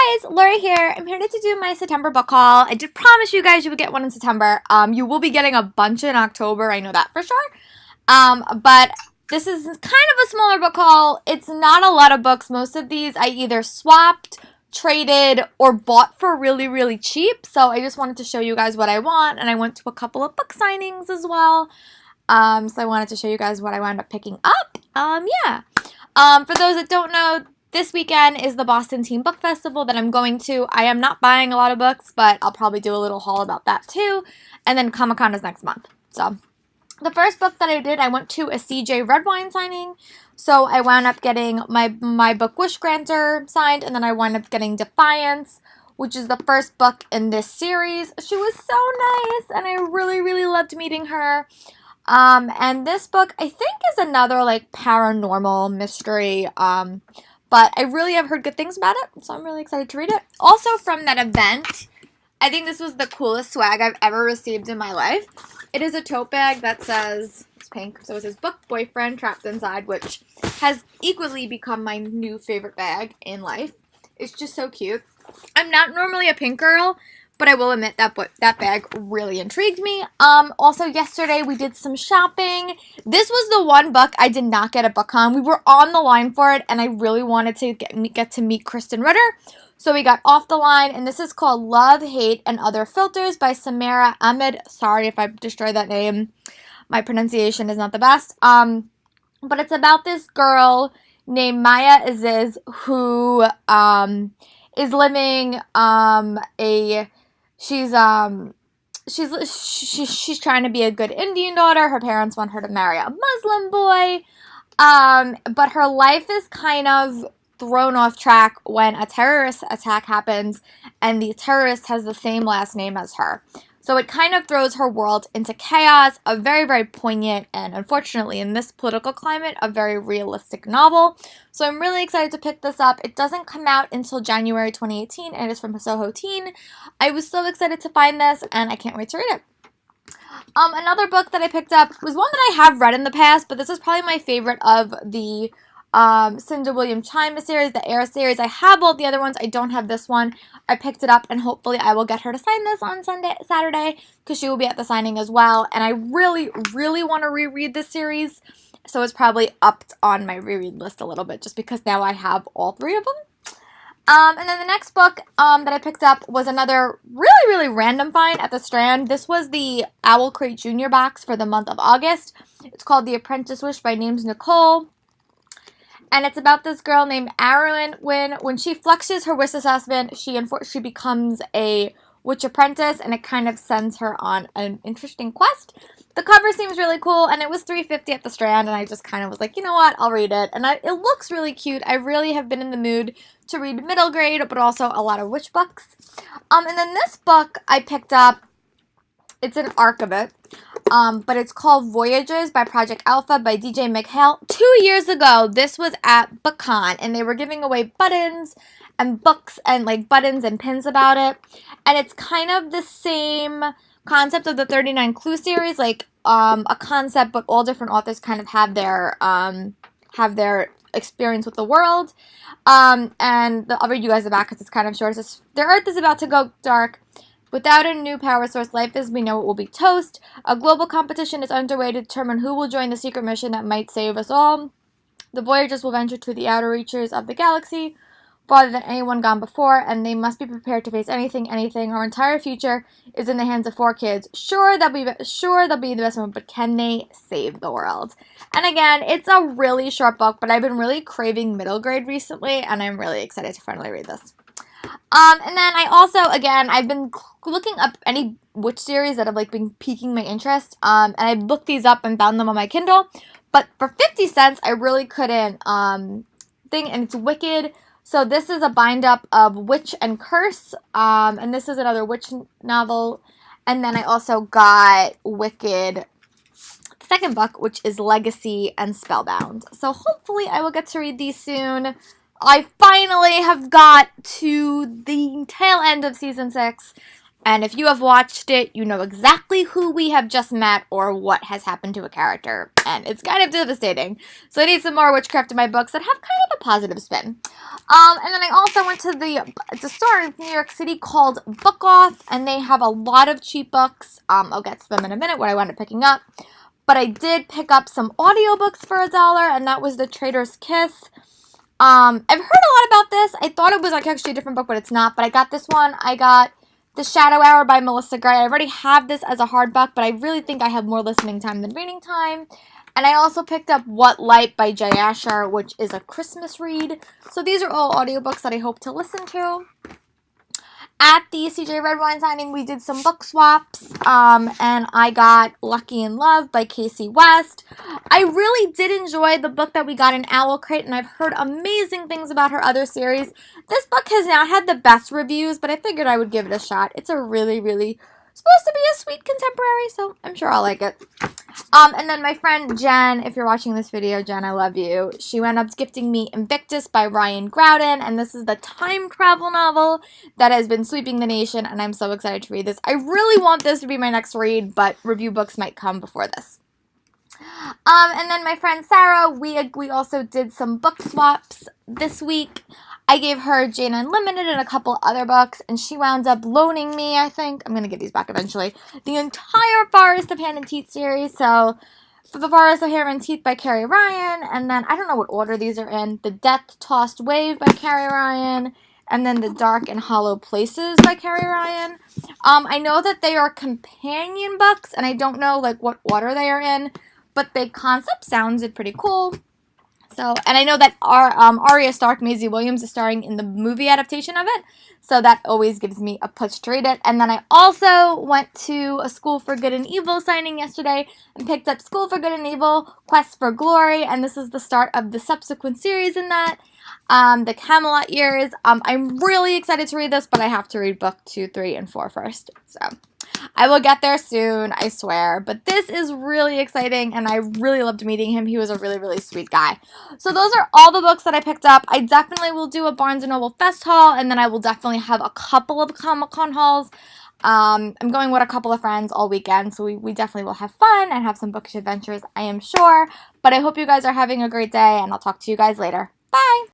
Guys, Lori here. I'm here to do my September book haul. I did promise you guys you would get one in September. You will be getting a bunch in October. I know that for sure. But this is kind of a smaller book haul. It's not a lot of books. Most of these I either swapped, traded, or bought for really, really cheap. So I just wanted to show you guys what I want. And I went to a couple of book signings as well. So I wanted to show you guys what I wound up picking up. For those that don't know, this weekend is the Boston Teen Book Festival that I'm going to. I am not buying a lot of books, but I'll probably do a little haul about that too. And then Comic-Con is next month. So the first book that I did, I went to a CJ Redwine signing. So I wound up getting my book Wish Granter signed, and then I wound up getting Defiance, which is the first book in this series. She was so nice, and I really, really loved meeting her. And this book, I think, is another, like, paranormal mystery, but I really have heard good things about it, so I'm really excited to read it. Also, from that event, I think this was the coolest swag I've ever received in my life. It is a tote bag that says, it's pink, so it says Book Boyfriend Trapped Inside, which has equally become my new favorite bag in life. It's just so cute. I'm not normally a pink girl, but I will admit that bag really intrigued me. Also, yesterday we did some shopping. This was the one book I did not get at BookCon. We were on the line for it, and I really wanted to get to meet Kristen Ritter. So we got off the line, and this is called Love, Hate, and Other Filters by Samara Ahmed. Sorry if I destroyed that name. My pronunciation is not the best. But it's about this girl named Maya Aziz who is living She's trying to be a good Indian daughter. Her parents want her to marry a Muslim boy. But her life is kind of thrown off track when a terrorist attack happens, and the terrorist has the same last name as her. So it kind of throws her world into chaos. A very, very poignant and, unfortunately, in this political climate, a very realistic novel. So I'm really excited to pick this up. It doesn't come out until January 2018, and it is from Soho Teen. I was so excited to find this, and I can't wait to read it. Another book that I picked up was one that I have read in the past, but this is probably my favorite of the Cinda William Chima series, the Air series. I have all the other ones. I don't have this one. I picked it up, and hopefully I will get her to sign this on Saturday, because she will be at the signing as well. And I really, really want to reread this series, so it's probably upped on my reread list a little bit, just because now I have all three of them. And then the next book that I picked up was another really, really random find at the Strand. This was the Owl Crate Junior box for the month of August. It's called The Apprentice Wish by Names Nicole. And it's about this girl named Arwen. When she fluxes her wish assessment, she becomes a witch apprentice, and it kind of sends her on an interesting quest. The cover seems really cool, and it was $3.50 at the Strand, and I just kind of was like, you know what, I'll read it. And it looks really cute. I really have been in the mood to read middle grade, but also a lot of witch books. And then this book I picked up, it's an arc of it. But it's called Voyages by Project Alpha by DJ McHale. 2 years ago, this was at BookCon, and they were giving away buttons and books and, like, buttons and pins about it. And it's kind of the same concept of the 39 Clue series, like, a concept, but all different authors kind of have their experience with the world. And I'll read you guys the back because it's kind of short. It says, "The Earth is about to go dark. Without a new power source, life as we know it will be toast. A global competition is underway to determine who will join the secret mission that might save us all. The Voyagers will venture to the outer reaches of the galaxy, farther than anyone gone before, and they must be prepared to face anything. Our entire future is in the hands of 4 kids. Sure, they'll be the best one, but can they save the world?" And again, it's a really short book, but I've been really craving middle grade recently, and I'm really excited to finally read this. And then I also, again, I've been looking up any witch series that have, like, been piquing my interest, and I looked these up and found them on my Kindle, but for 50 cents, I really couldn't, and it's Wicked. So this is a bind-up of Witch and Curse, and this is another witch novel, and then I also got Wicked, the second book, which is Legacy and Spellbound. So hopefully I will get to read these soon. I finally have got to the tail end of season 6, And if you have watched it, you know exactly who we have just met or what has happened to a character. And it's kind of devastating. So I need some more witchcraft in my books that have kind of a positive spin. And then I also went to the store in New York City called Book Off, and they have a lot of cheap books. I'll get to them in a minute, what I wound up picking up. But I did pick up some audiobooks for $1, and that was The Traitor's Kiss. I've heard a lot about this. I thought it was like actually a different book, but it's not. But I got this one. I got The Shadow Hour by Melissa Gray. I already have this as a hardback, but I really think I have more listening time than reading time. And I also picked up What Light by Jay Asher, which is a Christmas read. So these are all audiobooks that I hope to listen to. At the CJ Redwine signing, we did some book swaps, and I got Lucky in Love by Casey West. I really did enjoy the book that we got in Owl Crate, and I've heard amazing things about her other series. This book has not had the best reviews, but I figured I would give it a shot. It's a really, really supposed to be a sweet contemporary, so I'm sure I'll like it. And then my friend Jen, if you're watching this video, Jen, I love you. She wound up gifting me Invictus by Ryan Groudon, and this is the time travel novel that has been sweeping the nation, and I'm so excited to read this. I really want this to be my next read, but review books might come before this. And then my friend Sarah, we also did some book swaps this week. I gave her Jane Unlimited and a couple other books, and she wound up loaning me, I think, I'm going to get these back eventually, the entire Forest of Hand and Teeth series. So, The Forest of Hand and Teeth by Carrie Ryan, and then, I don't know what order these are in, The Death-Tossed Wave by Carrie Ryan, and then The Dark and Hollow Places by Carrie Ryan. I know that they are companion books, and I don't know, like, what order they are in, but the concept sounded pretty cool. So, and I know that Arya Stark, Maisie Williams, is starring in the movie adaptation of it. So that always gives me a push to read it. And then I also went to a School for Good and Evil signing yesterday and picked up School for Good and Evil, Quest for Glory. And this is the start of the subsequent series in that. The Camelot years. I'm really excited to read this, but I have to read book 2, 3, and 4 first. So I will get there soon, I swear. But this is really exciting, and I really loved meeting him. He was a really, really sweet guy. So those are all the books that I picked up. I definitely will do a Barnes & Noble Fest haul, and then I will definitely have a couple of Comic-Con hauls. I'm going with a couple of friends all weekend, so we definitely will have fun and have some bookish adventures, I am sure. But I hope you guys are having a great day, and I'll talk to you guys later. Bye!